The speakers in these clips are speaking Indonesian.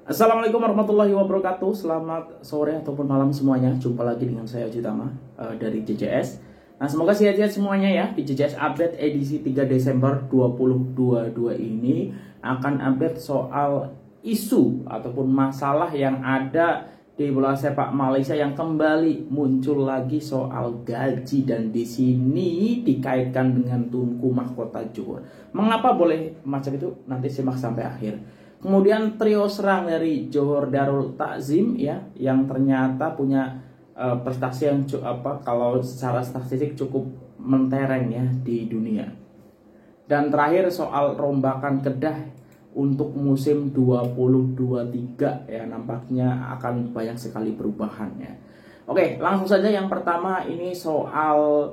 Assalamualaikum warahmatullahi wabarakatuh. Selamat sore ataupun malam semuanya. Jumpa lagi dengan saya Uji Tama dari JJS. Nah, semoga sehat-sehat semuanya ya. Di JJS Update edisi 3 Desember 2022 ini akan update soal isu ataupun masalah yang ada di bola sepak Malaysia yang kembali muncul lagi soal gaji, dan di sini dikaitkan dengan Tunku Mahkota Johor. Mengapa boleh macam itu? Nanti simak sampai akhir. Kemudian trio serang dari Johor Darul Takzim ya, yang ternyata punya prestasi yang kalau secara statistik cukup mentereng ya di dunia. Dan terakhir soal rombakan Kedah untuk musim 2023 ya, nampaknya akan banyak sekali perubahannya. Oke, langsung saja yang pertama ini soal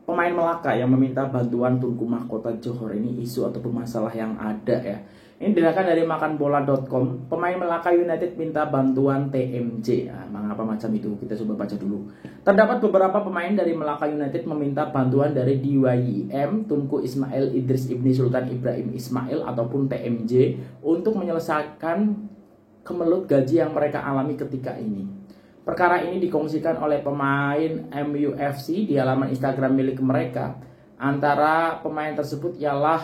pemain Melaka yang meminta bantuan Tunku Mahkota Johor. Ini isu ataupun masalah yang ada ya. Ini dirilis dari makanbola.com. Pemain Melaka United minta bantuan TMJ. Nah, mengapa macam itu? Kita coba baca dulu. Terdapat beberapa pemain dari Melaka United meminta bantuan dari DYIM Tunku Ismail Idris Ibni Sultan Ibrahim Ismail ataupun TMJ untuk menyelesaikan kemelut gaji yang mereka alami ketika ini. Perkara ini dikongsikan oleh pemain MUFC di halaman Instagram milik mereka. Antara pemain tersebut ialah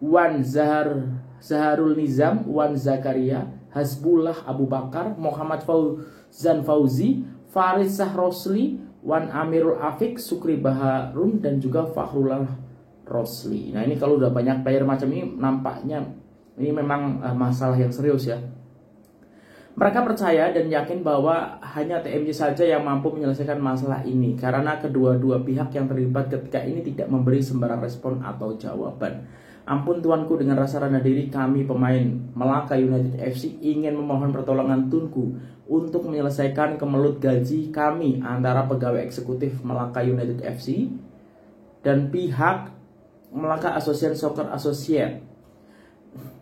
Wan Zaharul Nizam, Wan Zakaria, Hasbullah Abu Bakar, Muhammad Fauzan Fauzi, Faris Sahrosli, Wan Amirul Afik, Sukri Baharun, dan juga Fakhrullah Rosli. Nah, ini kalau udah banyak player macam ini, nampaknya ini memang masalah yang serius ya. Mereka percaya dan yakin bahwa hanya TMJ saja yang mampu menyelesaikan masalah ini, karena kedua-dua pihak yang terlibat ketika ini tidak memberi sembarang respon atau jawaban. Ampun tuanku, dengan rasa rendah diri kami pemain Melaka United FC ingin memohon pertolongan Tunku untuk menyelesaikan kemelut gaji kami antara pegawai eksekutif Melaka United FC dan pihak Melaka Association Soccer Associate.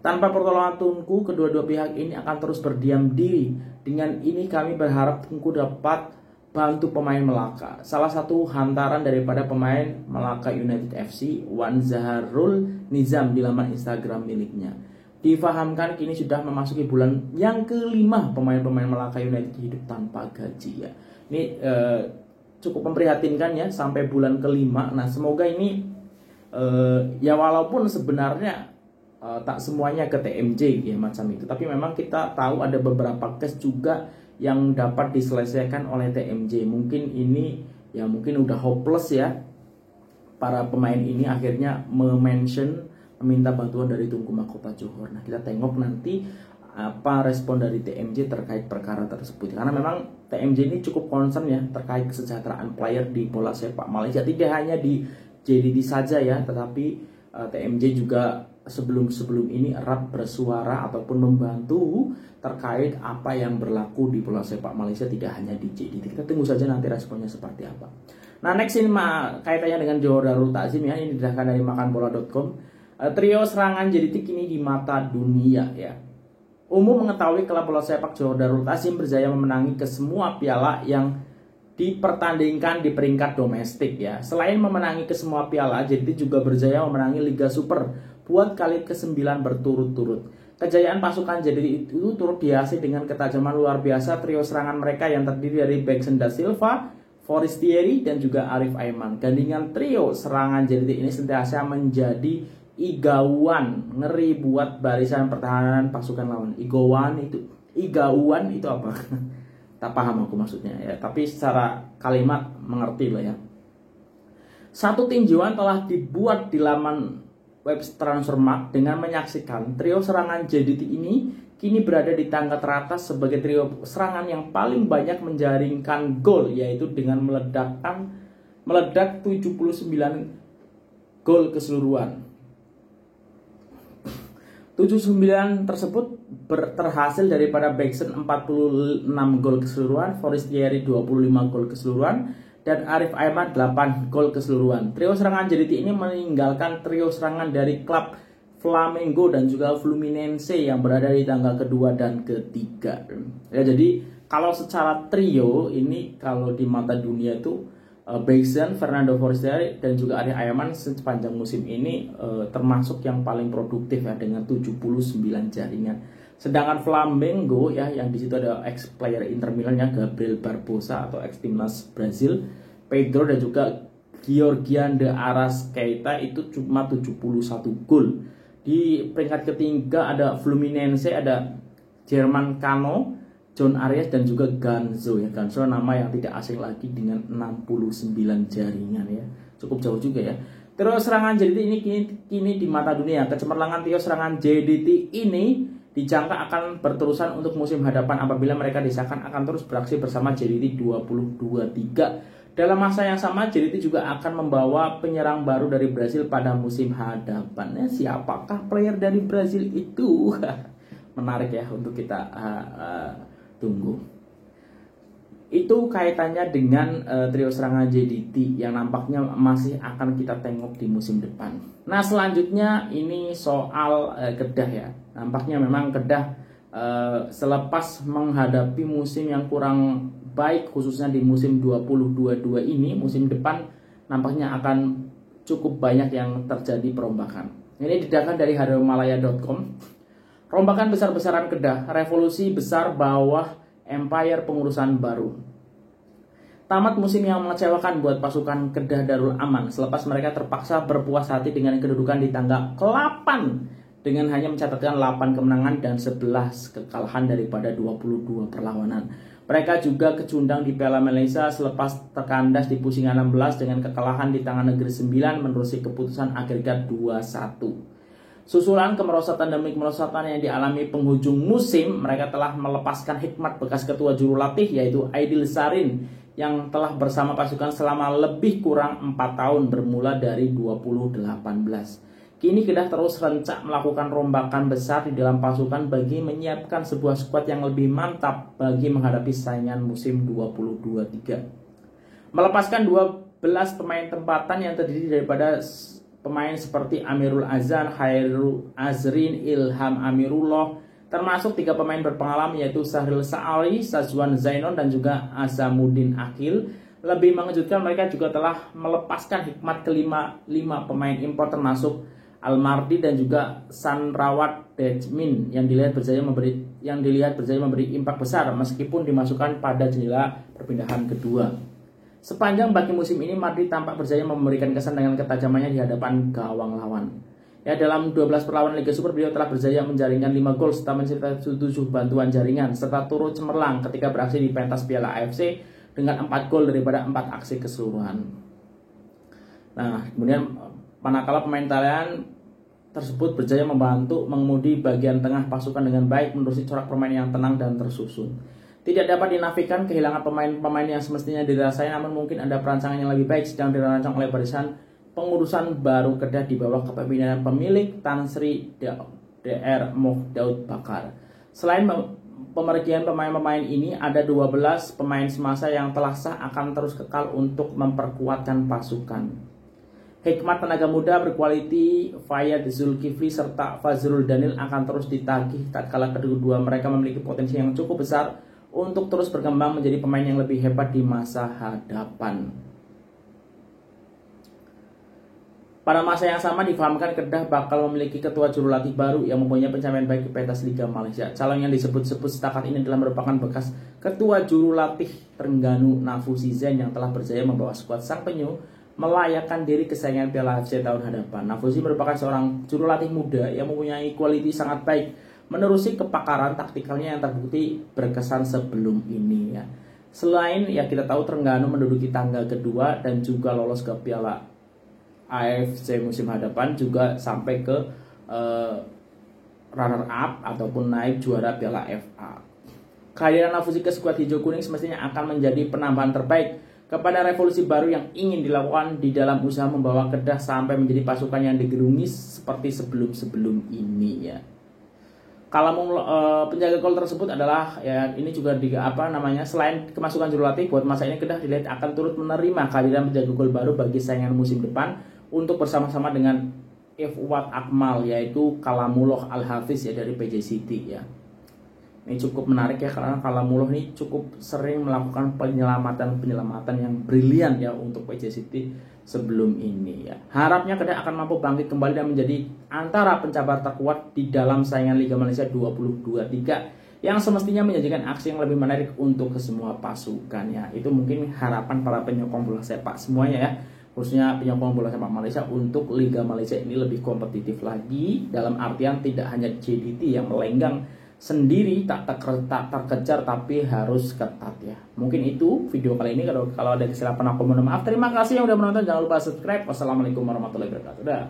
Tanpa pertolongan Tunku, kedua-dua pihak ini akan terus berdiam diri. Dengan ini kami berharap Tunku dapat bantu pemain Melaka. Salah satu hantaran daripada pemain Melaka United FC, Wan Zaharul Nizam, di laman Instagram miliknya. Difahamkan kini sudah memasuki bulan yang kelima pemain-pemain Melaka United hidup tanpa gaji ya. Ini cukup memprihatinkan ya, sampai bulan kelima. Nah, semoga ini ya walaupun sebenarnya tak semuanya ke TMJ ya macam itu, tapi memang kita tahu ada beberapa case juga yang dapat diselesaikan oleh TMJ. Mungkin ini ya mungkin udah hopeless ya, para pemain ini akhirnya meminta bantuan dari Tunku Mahkota Johor. Nah, kita tengok nanti apa respon dari TMJ terkait perkara tersebut, karena memang TMJ ini cukup concern ya terkait kesejahteraan player di bola sepak Malaysia. Tidak hanya di JDT saja ya, tetapi TMJ juga sebelum ini erat bersuara ataupun membantu terkait apa yang berlaku di bola sepak Malaysia, tidak hanya di JDT. Kita tunggu saja nanti responnya seperti apa. Nah, next ini kaitannya dengan Johor Darul Takzim ya, ini didasarkan dari makanbola.com. Trio serangan JDT kini di mata dunia ya. Umum mengetahui klub bola sepak Johor Darul Takzim berjaya memenangi ke semua piala yang dipertandingkan di peringkat domestik ya. Selain memenangi ke semua piala, JDT juga berjaya memenangi Liga Super buat kali ke-9 berturut-turut. Kejayaan pasukan JDT itu turut dihiasi dengan ketajaman luar biasa trio serangan mereka yang terdiri dari Beksen da Silva, Forestieri, dan juga Arif Aiman. Gandingan trio serangan JDT ini sentiasa menjadi igauan ngeri buat barisan pertahanan pasukan lawan. Igauan itu apa? Tak paham aku maksudnya ya, tapi secara kalimat mengerti lah ya. Satu tinjauan telah dibuat di laman web Transfermarkt dengan menyaksikan trio serangan JDT ini kini berada di tangga teratas sebagai trio serangan yang paling banyak menjaringkan gol, yaitu dengan meledak 79 gol keseluruhan. 79 tersebut terhasil daripada Beksen 46 gol keseluruhan, Forestieri 25 gol keseluruhan, dan Arif Aiman 8 gol keseluruhan. Trio serangan JDT ini meninggalkan trio serangan dari klub Flamengo dan juga Fluminense yang berada di tangga kedua dan ketiga. Ya, jadi kalau secara trio ini kalau di mata dunia itu Bryson, Fernando Forestieri dan juga Ari Ayaman sepanjang musim ini termasuk yang paling produktif ya dengan 79 jaringan. Sedangkan Flamengo ya yang di situ ada ex player Inter Milan ya Gabriel Barbosa atau ex timnas Brazil, Pedro dan juga Georgian de Arrascaeta itu cuma 71 gol. Di peringkat ketiga ada Fluminense, ada German Cano, John Arias dan juga Ganzo ya. Ganzo nama yang tidak asing lagi dengan 69 jaringan ya. Cukup jauh juga ya. Terus serangan JDT ini kini di mata dunia. Kecemerlangan trio serangan JDT ini dijangka akan berterusan untuk musim hadapan apabila mereka disahkan akan terus beraksi bersama JDT 2023. Dalam masa yang sama JDT juga akan membawa penyerang baru dari Brasil pada musim hadapan. Siapakah player dari Brasil itu? Menarik ya untuk kita tunggu. Itu kaitannya dengan trio serangan JDT yang nampaknya masih akan kita tengok di musim depan. Nah selanjutnya ini soal Kedah ya. Nampaknya memang Kedah selepas menghadapi musim yang kurang baik khususnya di musim 2022 ini, musim depan nampaknya akan cukup banyak yang terjadi perombakan. Ini didatangkan dari haromalaya.com. Rombakan besar-besaran Kedah, revolusi besar bawah Empire pengurusan baru. Tamat musim yang mengecewakan buat pasukan Kedah Darul Aman selepas mereka terpaksa berpuas hati dengan kedudukan di tangga ke-8 dengan hanya mencatatkan 8 kemenangan dan 11 kekalahan daripada 22 perlawanan. Mereka juga kecundang di Piala Malaysia selepas terkandas di pusingan 16 dengan kekalahan di tangan Negeri 9 menerusi keputusan agregat 2-1. Susulan kemerosotan demi kemerosotan yang dialami penghujung musim, mereka telah melepaskan hikmat bekas ketua jurulatih yaitu Aidil Sarin yang telah bersama pasukan selama lebih kurang 4 tahun bermula dari 2018. Kini Kedah terus rencak melakukan rombakan besar di dalam pasukan bagi menyiapkan sebuah skuad yang lebih mantap bagi menghadapi saingan musim 2023. Melepaskan 12 pemain tempatan yang terdiri daripada pemain seperti Amirul Azhar, Khairul Azrin, Ilham Amirullah, termasuk 3 pemain berpengalaman yaitu Sahril Sa'ali, Sazwan Zainon dan juga Azamuddin Akil. Lebih mengejutkan mereka juga telah melepaskan hikmat kelima 5 pemain impor termasuk Almardi dan juga Sanrawat Dejmin yang dilihat berjaya memberi impak besar meskipun dimasukkan pada jendela perpindahan kedua. Sepanjang baki musim ini Mardi tampak berjaya memberikan kesan dengan ketajamannya di hadapan gawang lawan. Ya dalam 12 perlawanan Liga Super beliau telah berjaya menjaringkan 5 gol serta menciptakan 7 bantuan jaringan serta turut cemerlang ketika beraksi di pentas Piala AFC dengan 4 gol daripada 4 aksi keseluruhan. Nah, kemudian manakala pemain Thailand tersebut berjaya membantu mengemudi bagian tengah pasukan dengan baik menerusi corak permainan yang tenang dan tersusun. Tidak dapat dinafikan kehilangan pemain-pemain yang semestinya dirasain, namun mungkin ada perancangan yang lebih baik sedang dirancang oleh barisan pengurusan baru Kedah di bawah kepemimpinan pemilik Tan Sri Dr. Moh Daud Bakar. Selain pemergian pemain-pemain ini, ada 12 pemain semasa yang telah sah akan terus kekal untuk memperkuatkan pasukan. Hikmat tenaga muda berkualiti Fayyad Zulkifli serta Fazrul Danil akan terus ditagih tatkala kedua mereka memiliki potensi yang cukup besar untuk terus berkembang menjadi pemain yang lebih hebat di masa hadapan. Pada masa yang sama difahamkan Kedah bakal memiliki ketua jurulatih baru yang mempunyai pencapaian baik di pentas Liga Malaysia. Calon yang disebut-sebut setakat ini adalah merupakan bekas ketua jurulatih Terengganu Nafusi Zain yang telah berjaya membawa skuad Sang Penyu melayakkan diri ke saingan Piala AFC tahun hadapan. Nafusi merupakan seorang jurulatih muda yang mempunyai kualiti sangat baik menerusi kepakaran taktikalnya yang terbukti berkesan sebelum ini ya. Selain ya kita tahu Terengganu menduduki tangga kedua dan juga lolos ke Piala AFC musim hadapan, juga sampai ke runner up ataupun naik juara Piala FA. Kehadiran Nafusi ke skuad hijau kuning semestinya akan menjadi penambahan terbaik kepada revolusi baru yang ingin dilakukan di dalam usaha membawa Kedah sampai menjadi pasukan yang digerungi seperti sebelum-sebelum ini ya. Kalau penjaga gol tersebut adalah ya ini juga selain kemasukan jurulatih buat masa ini Kedah dilihat akan turut menerima kehadiran penjaga gol baru bagi saingan musim depan untuk bersama-sama dengan Ifwat Akmal yaitu Kalamullah Al Hafiz ya dari PJ City ya. Ini cukup menarik ya, karena Kalamuloh ini cukup sering melakukan penyelamatan yang brilian ya untuk PJ City sebelum ini ya. Harapnya Kedah akan mampu bangkit kembali dan menjadi antara pencabar terkuat di dalam saingan Liga Malaysia 2023 yang semestinya menyajikan aksi yang lebih menarik untuk kesemua pasukan ya. Itu mungkin harapan para penyokong bola sepak semuanya ya, khususnya penyokong bola sepak Malaysia, untuk Liga Malaysia ini lebih kompetitif lagi, dalam artian tidak hanya JDT yang melenggang sendiri tak terkejar, tapi harus ketat ya. Mungkin itu video kali ini. Kalau ada kesilapan aku mohon maaf. Terima kasih yang udah menonton, jangan lupa subscribe. Wassalamualaikum warahmatullahi wabarakatuh. Dah.